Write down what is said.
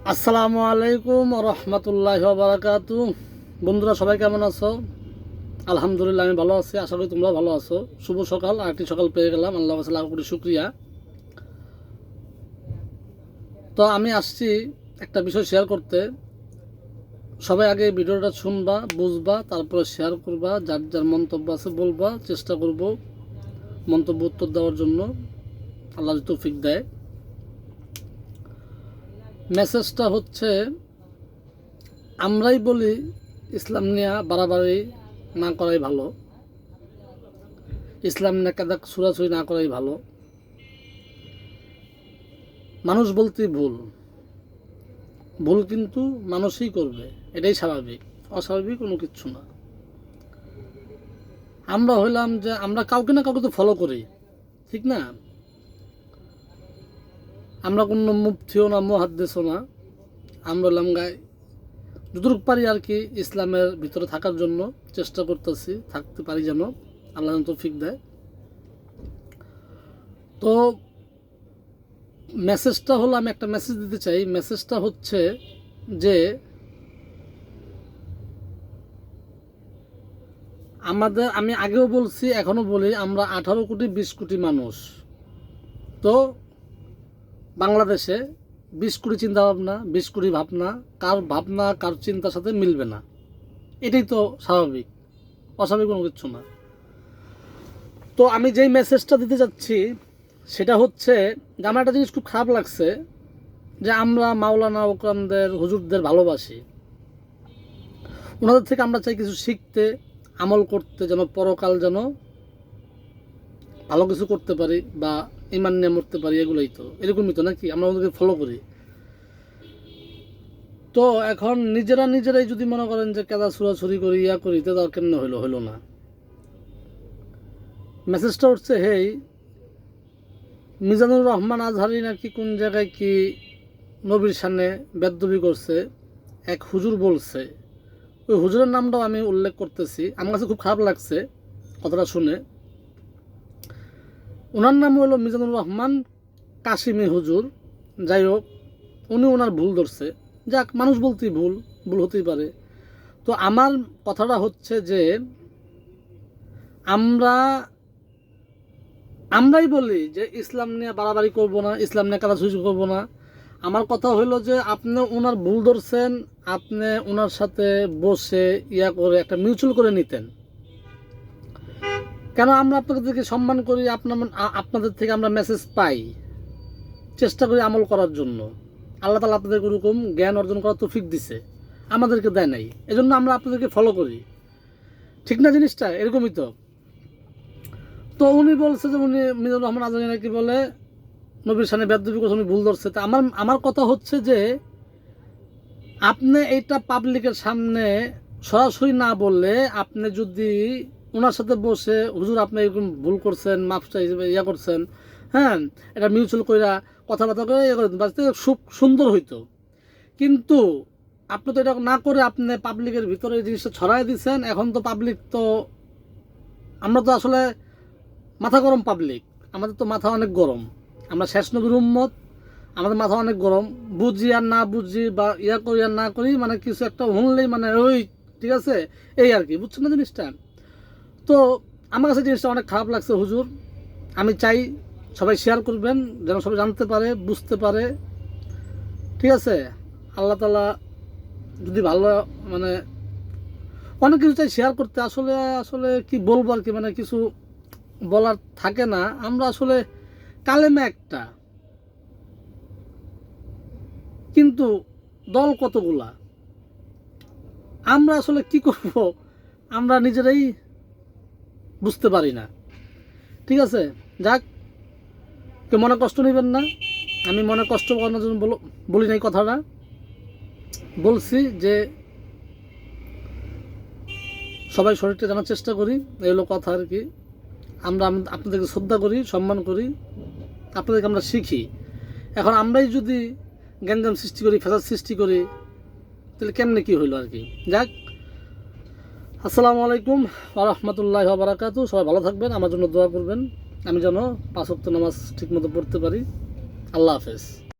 আসসালামু আলাইকুম রহমতুল্লাহি ওয়া বারাকাতুহু। বন্ধুরা সবাই কেমন আছো? আলহামদুলিল্লাহ আমি ভালো আছি, আশা করি তোমরা ভালো আছো। শুভ সকাল, আরেকটি সকাল পেয়ে গেলাম, আল্লাহ কাছে লাখ কোটি শুকরিয়া। তো আমি আসছি একটা বিষয় শেয়ার করতে। সবাই আগে ভিডিওটা শুনবা, বুঝবা, তারপরে শেয়ার করবা, যার যার মন্তব্য আছে বলবা, চেষ্টা করব মন্তব্য উত্তর দেওয়ার জন্য, আল্লাহ যদি তৌফিক দেয়। মেসেজটা হচ্ছে, আমরাই বলি ইসলাম নিয়ে বাড়াবাড়ি না করাই ভালো, ইসলাম নিয়ে কাদা ছুড়াছুড়ি না করাই ভালো। মানুষ বলতে ভুল, ভুল কিন্তু মানুষই করবে, এটাই স্বাভাবিক, অস্বাভাবিক কোনো কিচ্ছু না। আমরা হইলাম যে আমরা কাউকে না কাউকে তো ফলো করি, ঠিক না? আমরা কোনো মুফতিও না, মুহাদ্দিসও না। আমরা হলাম গায়ে যতটুকু পারি আর কি ইসলামের ভিতরে থাকার জন্য চেষ্টা করতেছি, থাকতে পারি যেন আল্লাহ তৌফিক দেয়। তো মেসেজটা হলো, আমি একটা মেসেজ দিতে চাই। মেসেজটা হচ্ছে যে আমি আগেও বলছি, এখনো বলি, আমরা 18 কোটি 20 কোটি মানুষ। তো বাংলাদেশে 20 কোটি চিন্তা ভাবনা, 20 কোটি ভাবনা, কার ভাবনা কার চিন্তার সাথে মিলবে না, এটাই তো স্বাভাবিক, অস্বাভাবিক কোনো কিছু না। তো আমি যেই মেসেজটা দিতে চাচ্ছি সেটা হচ্ছে যে আমার একটা জিনিস খুব খারাপ লাগছে, যে আমরা মাওলানা ওকরামদের, হুজুরদের ভালোবাসি, ওনাদের থেকে আমরা চাই কিছু শিখতে, আমল করতে, যেন পরকাল যেন ভালো কিছু করতে পারি বা ইমান নিয়ে মরতে পারি। এগুলোই তো, এরকমই তো নাকি, আমরা ওদেরকে ফলো করি। তো এখন নিজেরাই যদি মনে করেন যে কেদা ছুড়াছুরি করি, ইয়া করি, তো আর কেমনে হইলো না। মেসেজটা উঠছে, হেই মিজানুর রহমান আজহারি নাকি কোন জায়গায় কি নবীর সামনে বেদবি করছে, এক হুজুর বলছে। ওই হুজুরের নামটাও আমি উল্লেখ করতেছি, আমার কাছে খুব খারাপ লাগছে কথাটা শুনে। ওনার নাম হলো মিজানুর রহমান কাশিমি হুজুর। যাই হোক, উনি ওনার ভুল ধরছে, যাক, মানুষ বলতেই ভুল, ভুল হতেই পারে। তো আমার কথাটা হচ্ছে যে আমরাই বলি যে ইসলাম নিয়ে বাড়াবাড়ি করব না, ইসলাম নিয়ে কাটাছুটি করব না। আমার কথা হইলো যে আপনি ওনার ভুল ধরছেন, আপনি ওনার সাথে বসে ইয়া করে একটা মিউচুয়াল করে নিতেন। কেন আমরা আপনাদেরকে সম্মান করি, আপনাদের থেকে আমরা মেসেজ পাই, চেষ্টা করি আমল করার জন্য। আল্লাহ তাআলা আপনাদেরকে ওরকম জ্ঞান অর্জন করার তৌফিক দিছে, আমাদেরকে দেয় নাই, এজন্য আমরা আপনাদেরকে ফলো করি, ঠিক না জিনিসটা? এরকমই তো। তো উনি বলছে যে উনি মিজানুর রহমান আজহারি নাকি বলে নবীর সামনে বেদবি করছে, উনি ভুল ধরছে। তা আমার কথা হচ্ছে যে আপনি এইটা পাবলিকের সামনে সরাসরি না বললে, আপনি যদি ওনার সাথে বসে, হুজুর আপনি এরকম ভুল করছেন, মাফ চাই, ইয়া করছেন, হ্যাঁ, এটা মিউচুয়াল কইরা কথাবার্তা করে ইয়ে করে বাঁচতে খুব সুন্দর হইতো। কিন্তু আপনি তো এটা না করে আপনি পাবলিকের ভিতরে এই জিনিসটা ছড়াই দিচ্ছেন। এখন তো পাবলিক তো, আমরা তো আসলে মাথা গরম পাবলিক, আমাদের তো মাথা অনেক গরম, আমরা শেষ নবীর উম্মত, আমাদের মাথা অনেক গরম। বুঝি আর না বুঝি বা ইয়া করি আর না করি, মানে কিছু একটা শুনলেই মানে ওই ঠিক আছে, এই আর কি, বুঝছেন না জিনিসটা? তো আমার কাছে জিনিসটা অনেক খারাপ লাগছে হুজুর। আমি চাই সবাই শেয়ার করবেন, যেন সবাই জানতে পারে, বুঝতে পারে, ঠিক আছে? আল্লাহ তাআলা যদি ভালো, মানে অনেক কিছু চাই শেয়ার করতে, আসলে আসলে কি বলবো আর কি, মানে কিছু বলার থাকে না। আমরা আসলে কালেমা একটা, কিন্তু দল কতগুলা, আমরা আসলে কি করব আমরা নিজেরাই বুঝতে পারি না, ঠিক আছে? যাক, কেউ মনে কষ্ট নেবেন না, আমি মনে কষ্ট করানোর জন্য বলি নাই কথাটা, বলছি যে সবাই শরীরটা জানার চেষ্টা করি, এই হলো কথা আর কি। আমরা আপনাদেরকে শ্রদ্ধা করি, সম্মান করি, আপনাদেরকে আমরা শিখি। এখন আমরাই যদি গ্যাঞ্জাম সৃষ্টি করি, ফ্যাসাদ সৃষ্টি করি, তাহলে কেমনে কি হইলো আর কি। যাক, আসসালামু আলাইকুম ওয়া রাহমাতুল্লাহি ওয়া বারাকাতুহু। সবাই ভালো থাকবেন, আমার জন্য দোয়া করবেন, আমি যেন 5 ওয়াক্ত নামাজ ঠিকমতো পড়তে পারি। আল্লাহ হাফেজ।